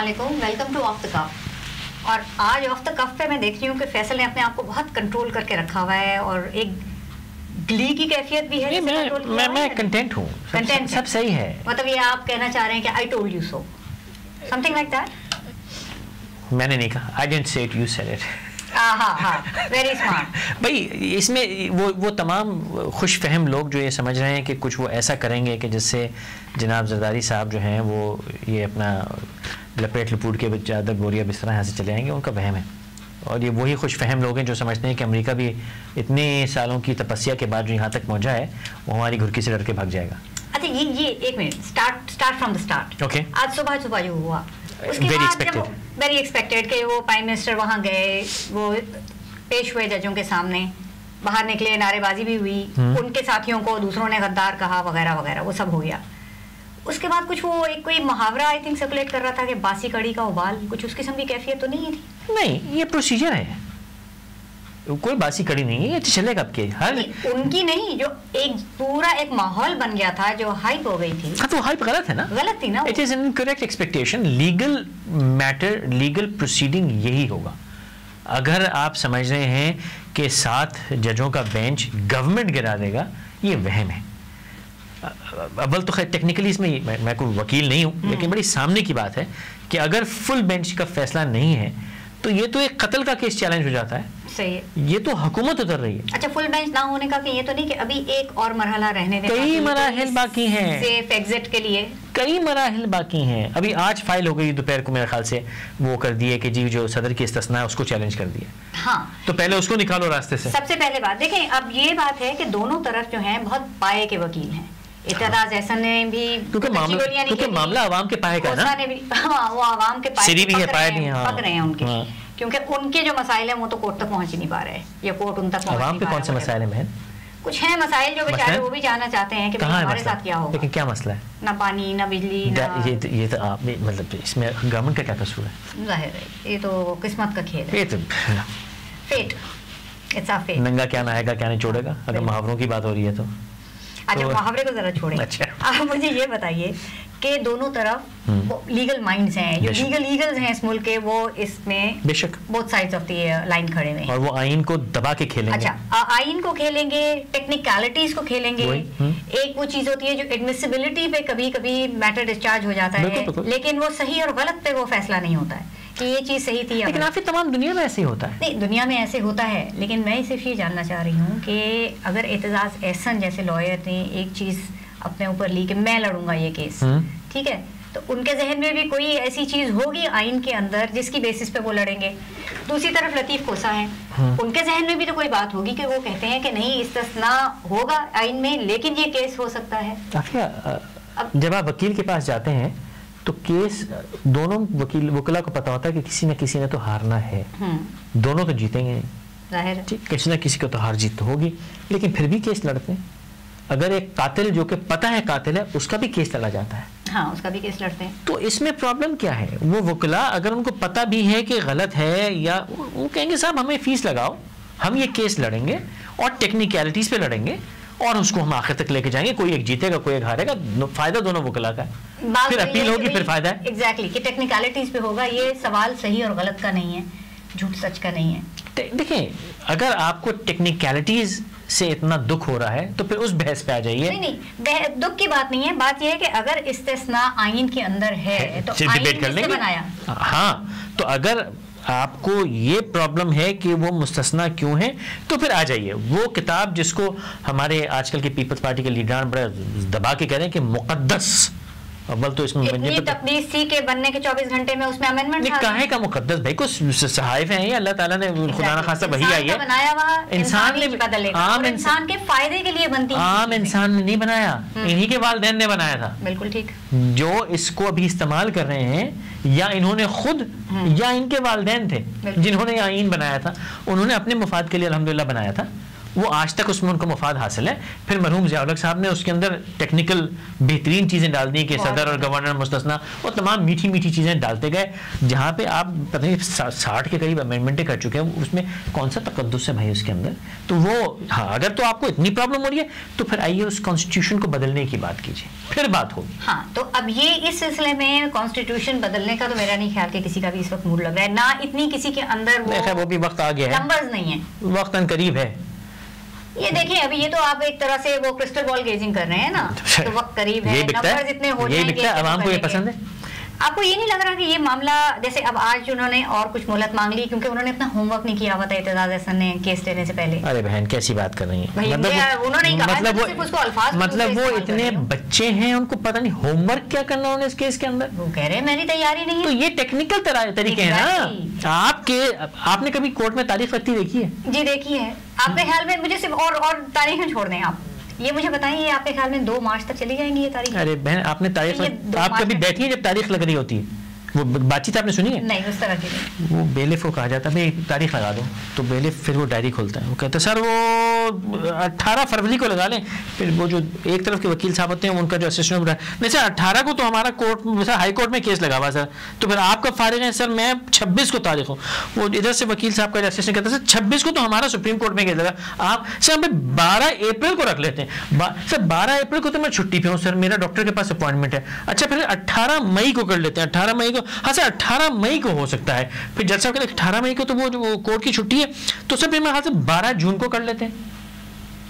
वालेकुम, welcome two of the कफ। और आज ऑफ द कफ पे मैं देख रही हूँ कि फैसल ने अपने आप को बहुत कंट्रोल करके रखा हुआ है और एक ग्ली की कैफियत भी है। मैं कंटेंट हूँ, कंटेंट सब सही है। मतलब ये आप कहना चाह रहे हैं कि I told you so, something like that. मैंने नहीं कहा, I didn't say it, you said it. Very smart. भाई इसमें वो तमाम खुशफहम लोग जो ये समझ रहे हैं कि कुछ वो ऐसा करेंगे कि जिससे जनाब जरदारी साहब जो हैं वो ये अपना लपेट लपूट के चादर बोरिया बिस्तरा यहाँ से चले आएंगे, उनका वहम है। और ये वही खुशफहम लोग हैं जो समझते हैं कि अमेरिका भी इतने सालों की तपस्या के बाद जो यहाँ तक पहुँचा है वो हमारी घुड़की से डर के भाग जाएगा। अच्छा ये एक minute, start from the start. Okay, आज सुबह जो हुआ वेरी एक्सपेक्टेड कि वो प्राइम मिनिस्टर वहाँ गए, वो पेश हुए जजों के सामने, बाहर निकले, नारेबाजी भी हुई, उनके साथियों को दूसरों ने गद्दार कहा वगैरह वगैरह, वो सब हो गया। उसके बाद कुछ वो एक कोई मुहावरा आई थिंक सर्कुलेट कर रहा था कि बासी कड़ी का उबाल, कुछ उस किस्म की कैफियत तो नहीं थी? नहीं, ये प्रोसीजर है, कोई बासी कड़ी नहीं है, ये चलेगा आपके हर उनकी नहीं, जो एक पूरा एक माहौल बन गया था, जो हाइप हो गई थी। हाँ, तो हाइप गलत है ना, गलत थी ना। It is an incorrect expectation. Legal matter, legal proceeding यही होगा। अगर आप समझ रहे हैं कि 7 जजों का बेंच गवर्नमेंट गिरा देगा, ये वहम है। अव्वल तो खैर टेक्निकली इसमें मैं कोई वकील नहीं हूँ, लेकिन बड़ी सामने की बात है कि अगर फुल बेंच का फैसला नहीं है तो ये तो एक कत्ल का केस चैलेंज हो जाता है। सही है, ये तो हुकूमत उतर रही है। अच्छा, फुल बेंच ना होने का कि ये तो नहीं कि अभी एक और मरहला रहने दें, कई मराहिल बाकी हैं सेफ एग्जिट के लिए, कई मराहिल बाकी हैं। अभी आज फाइल हो गई दोपहर को, मेरे ख्याल से वो कर दिए कि जी जो सदर की इस्तिस्ना है उसको चैलेंज कर दिया। हाँ, तो पहले उसको निकालो रास्ते से। सबसे पहले बात देखें, अब ये बात है कि दोनों तरफ जो हैं बहुत पाए के वकील हैं। इत्तेदाज एहसन ने भी, क्योंकि मामला आवाम के पाए का ना, ने भी, हाँ, वो आवाम के पाए भी है, पाए भी हैं, पक रहे हैं उनके, क्योंकि उनके जो मसाइल हैं वो तो कोर्ट तक पहुंच ही नहीं पा रहे, या कोर्ट उन तक पहुंच आवाम पे कौन से मसाइल हैं? कुछ हैं मसाइल जो बेचारे वो भी जानना चाहते हैं कि हमारे साथ क्या होगा। लेकिन क्या मसला है? ना पानी, ना बिजली, ये तो आप मतलब इसमें गवर्नमेंट का क्या कसूर है? जाहिर है, ये तो किस्मत का खेल है, ये तो फेट, इट्स अ फेट। नंगा क्या नहाएगा क्या नहीं छोड़ेगा, अगर मुहावरों की बात हो रही है तो। अच्छा, मुहावरे को जरा छोड़ें। अच्छा, आप मुझे ये बताइए कि दोनों तरफ लीगल माइंड्स हैं, जो लीगल्स हैं इस मुल्क के, वो इसमें बेशक both sides of the line खड़े हुए हैं, और वो आइन को दबा के खेलेंगे। अच्छा, आइन को खेलेंगे, टेक्निकलिटीज को खेलेंगे। एक वो चीज होती है जो एडमिसिबिलिटी पे कभी कभी मैटर डिस्चार्ज हो जाता है, लेकिन वो सही और गलत पे वो फैसला नहीं होता है कि ये चीज सही थी। लेकिन आखिर तमाम दुनिया में ऐसे ही होता है। नहीं, दुनिया में ऐसे होता है, लेकिन मैं सिर्फ ये जानना चाह रही हूँ कि अगर एतजाज एहसन जैसे लॉयर ने एक चीज अपने ऊपर ली कि मैं लड़ूंगा ये केस, ठीक है, तो उनके जहन में भी कोई ऐसी चीज होगी आइन के अंदर जिसकी बेसिस पे वो लड़ेंगे। दूसरी तरफ लतीफ कोसा हैं, उनके जहन में भी तो कोई बात होगी कि वो कहते हैं कि नहीं, इस्तिस्ना होगा आइन में, लेकिन ये केस हो सकता है। अब जब आप वकील के पास जाते हैं तो केस दोनों वकीला को पता होता है कि किसी न किसी ने तो हारना है, दोनों तो जीतेंगे नहीं, जाहिर है, किसी न किसी को तो हार जीत होगी, लेकिन फिर भी केस लड़ते हैं। अगर एक कातिल जो कि पता है कातिल है, उसका भी केस लड़ा जाता है। हाँ, उसका भी केस लड़ते हैं। तो इसमें प्रॉब्लम क्या है? वो वकीला अगर उनको पता भी है कि गलत है, या वो कहेंगे साहब हमें फीस लगाओ, हम ये केस लड़ेंगे और टेक्निकलिटीज पे लड़ेंगे और उसको हम आखिर तक लेके जाएंगे, कोई एक जीतेगा कोई एक हारेगा, फायदा दोनों वकीला का है, फिर अपील होगी, फिर फायदा है। एग्जैक्टली, कि टेक्निकलिटीज पे होगा। ये सवाल सही और गलत का नहीं है, झूठ सच का नहीं है। देखें, अगर आपको टेक्निकलिटीज से इतना दुख हो रहा है तो फिर उस बहस पे आ जाइए। नहीं, दुख की बात नहीं है, बात यह है कि अगर इस्तिस्ना आइन के अंदर है तो डिबेट कर लेंगे। बनाया। हाँ, तो अगर आपको ये प्रॉब्लम है कि वो मुस्तस्ना क्यों है, तो फिर आ जाइए वो किताब जिसको हमारे आजकल के पीपल्स पार्टी के लीडर बड़ा दबा के कह रहे हैं कि मुकद्दस। अव्वल तो इसमें तकदीस थी के बनने के 24 घंटे में उसमें अमेंडमेंट था। काहे का मुकद्दस भाई, कुछ सहाइफ हैं, अल्लाह ताला ने खुदा ना खासा वही आई है, बनाया हुआ इंसान ने, आम इंसान के फायदे के लिए बनती है। आम इंसान ने नहीं बनाया, इन्हीं के वालिदैन ने बनाया था। बिल्कुल ठीक। जो इसको अभी इस्तेमाल कर रहे हैं, या इन्होंने खुद या इनके वालिदैन थे जिन्होंने आइन बनाया था, उन्होंने अपने मुफाद के लिए अल्हम्दुलिल्लाह बनाया था, वो आज तक उसमें उनको मुफाद हासिल है। फिर मरहूम ज़िया-उल-हक साहब ने उसके अंदर टेक्निकल बेहतरीन चीज़ें डाल दी कि सदर और गवर्नर मुस्तस्ना, और तमाम मीठी मीठी चीज़ें डालते गए, जहाँ पे आप पता नहीं 60 के करीब अमेंडमेंटें कर चुके हैं। उसमें कौन सा तकद्दुस है भाई उसके अंदर? तो वो हाँ, अगर तो आपको इतनी प्रॉब्लम हो रही है तो फिर आइए उस कॉन्स्टिट्यूशन को बदलने की बात कीजिए, फिर बात होगी। हाँ, तो अब ये इस सिलसिले में कॉन्स्टिट्यूशन बदलने का तो मेरा नहीं ख्याल कि किसी का भी इस वक्त मूड लग रहा है, ना इतनी किसी के अंदर वो भी वक्त आ गया है, नंबर्स नहीं है, वक्त करीब है। ये देखिए अभी ये तो आप एक तरह से वो क्रिस्टल बॉल गेजिंग कर रहे हैं ना, तो वक्त करीब है, नंबर्स इतने हो जाएंगे। आवाम को ये पसंद है। आपको ये नहीं लग रहा कि ये मामला, जैसे अब आज उन्होंने और कुछ मोहलत मांग ली क्योंकि उन्होंने अपना होमवर्क नहीं किया हुआ था एतजाज अहसन ने केस लेने से पहले? अरे बहन कैसी बात कर रही है, मतलब वो इतने बच्चे हैं, उनको पता नहीं होमवर्क क्या करना उन्होंने इस केस के अंदर। वो कह रहे हैं मेरी तैयारी नहीं है। तो ये टेक्निकल तरीके हैं ना। आपने कभी कोर्ट में तारीख रखती देखी है? जी देखी है। आपके ख्याल में मुझे सिर्फ और तारीख में छोड़ दें आप, ये मुझे बताइए, ये आपके ख्याल में 2 मार्च तक चली जाएंगी ये तारीख? अरे बहन आपने तारीख, आप कभी बैठी है जब तारीख लग रही होती है? वो बातचीत आपने सुनी है? नहीं, उस तरह की नहीं। वो बेलिफ को कहा जाता है भाई तारीख लगा दो, तो बेलिफ फिर वो डायरी खोलता है, वो कहता है सर वो 18 फरवरी को लगा लें। फिर वो जो एक तरफ के वकील साहब होते हैं उनका जो असिस्टेंट नहीं सर 18 को तो हमारा कोर्ट सर हाई कोर्ट में केस लगा हुआ सर, तो फिर आप कब फारिग हैं? सर मैं 26 को तारीख हूँ। वो इधर से वकील साहब का असिस्टेंट कहता है सर 26 को तो हमारा सुप्रीम कोर्ट में केस लगा, आप सर हमें 12 अप्रैल को रख लेते हैं। सर 12 अप्रैल को तो मैं छुट्टी पे हूँ सर, मेरा डॉक्टर के पास अपॉइंटमेंट है। अच्छा फिर 18 मई को कर लेते हैं, 18 मई को, हाँ सर 18 मई को हो सकता है। फिर जज साहब कहते हैं 18 मई को तो वो कोर्ट की छुट्टी है, तो सर फिर मेरे ख्याल से 12 जून को कर लेते हैं।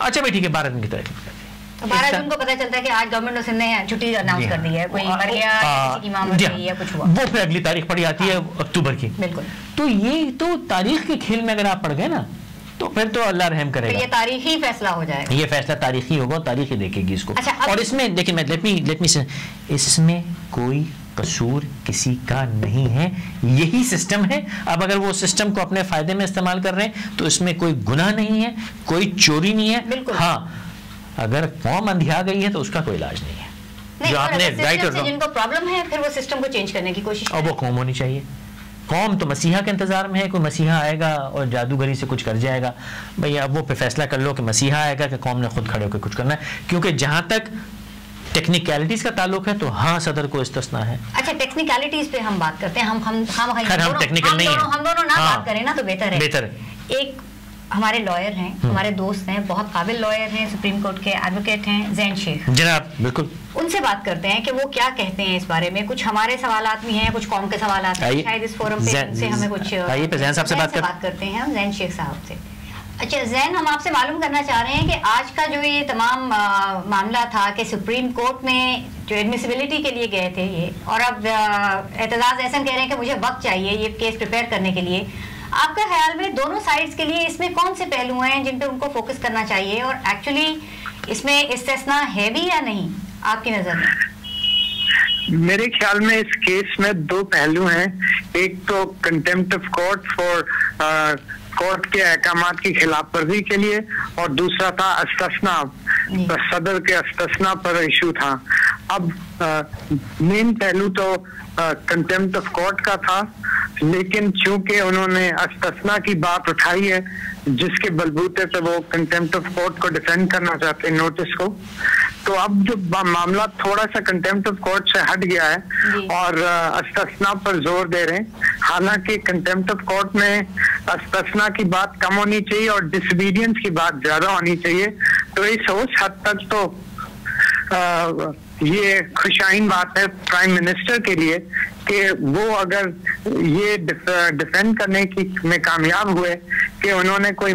अच्छा भाई ठीक है 12 दिन की तारीख, 12 जून को पता चलता है कि आज गवर्नमेंट ऑफ सिंध ने छुट्टी अनाउंस कर दी है, कोई मर गया, किसी की मामूल गई है, कुछ हुआ, वो फिर अगली तारीख पड़ी आती है अक्टूबर की। बिल्कुल। तो ये तो तारीख के खेल में अगर आप पड़ गए ना तो फिर तो अल्लाह रहम करेगा, ये तारीखी फैसला हो जाएगा, ये फैसला तारीखी होगा, तारीख ही देखेगी इसको। अच्छा, और इसमें देखिए मैं लेट मी इसमें कोई कसूर किसी का नहीं है, यही सिस्टम है। अब अगर वो सिस्टम को अपने फायदे में इस्तेमाल कर रहे हैं तो इसमें कोई गुनाह नहीं है, कोई चोरी नहीं है। हाँ, अगर कौम अंधिया गई है तो उसका कोई इलाज नहीं है। जो आपने राइट और जिनको प्रॉब्लम है फिर वो सिस्टम को चेंज करने की कोशिश, और वो कौम होनी चाहिए। कौम तो मसीहा के इंतजार में है, कोई मसीहा आएगा और जादूगरी से कुछ कर जाएगा। भाई अब वो पे फैसला कर लो कि मसीहा आएगा कि कौम ने खुद खड़े होकर कुछ करना है। क्योंकि जहां तक टेक्निकलिटीज का ताल्लुक है तो हाँ सदर को इस्तिस्ना है। अच्छा टेक्निकलिटीज पे हम बात करते हैं, हम टेक्निकल नहीं है, हम दोनों ना बात करें ना तो बेहतर है। एक हमारे लॉयर हैं, हमारे दोस्त हैं, बहुत काबिल लॉयर हैं, सुप्रीम कोर्ट के एडवोकेट हैं, ज़ैन शेख जनाब, बिल्कुल उनसे बात करते हैं कि वो क्या कहते हैं इस बारे में। कुछ हमारे सवालात भी हैं, कुछ कौम के सवालात हैं, शायद इस फोरम पे उनसे हमें कुछ ज़ैन साहब से बात करते हैं हम ज़ैन शेख साहब से। अच्छा ज़ैन, हम आपसे मालूम करना चाह रहे हैं कि आज का जो ये तमाम मामला था कि सुप्रीम कोर्ट में जो एडमिसिबिलिटी के लिए गए थे ये, और अब एतजाज अहसन कह रहे हैं कि मुझे वक्त चाहिए ये केस प्रिपेयर करने के लिए। आपका ख्याल में दोनों साइड्स के लिए इसमें कौन से पहलू हैं जिन पे उनको फोकस करना चाहिए, और एक्चुअली इसमें इस्तिस्ना है भी या नहीं आपकी नज़र में? मेरे ख्याल में इस केस में 2 पहलू हैं। एक तो contempt of court for court के अहकामात की खिलाफ वर्जी के लिए, और दूसरा था अस्तिस्ना, सदर के अस्तिस्ना पर इशू था। अब मेन पहलू तो कंटेम्प्ट ऑफ कोर्ट का था, लेकिन चूंकि उन्होंने अस्तिस्ना की बात उठाई है जिसके बलबूते पे वो कंटेम्प्ट ऑफ कोर्ट को डिफेंड करना चाहते हैं नोटिस को, तो अब जो मामला थोड़ा सा कंटेम्प्ट ऑफ कोर्ट से हट गया है और अस्तिस्ना पर जोर दे रहे हैं। हालांकि कंटेम्प्ट ऑफ कोर्ट में अस्तिस्ना की बात कम होनी चाहिए और डिसोबीडियंस की बात ज्यादा होनी चाहिए। तो इस उस हद तक तो ये खुशाइन बात है प्राइम मिनिस्टर के लिए कि वो अगर ये डिफेंड करने की में कामयाब हुए कि उन्होंने कोई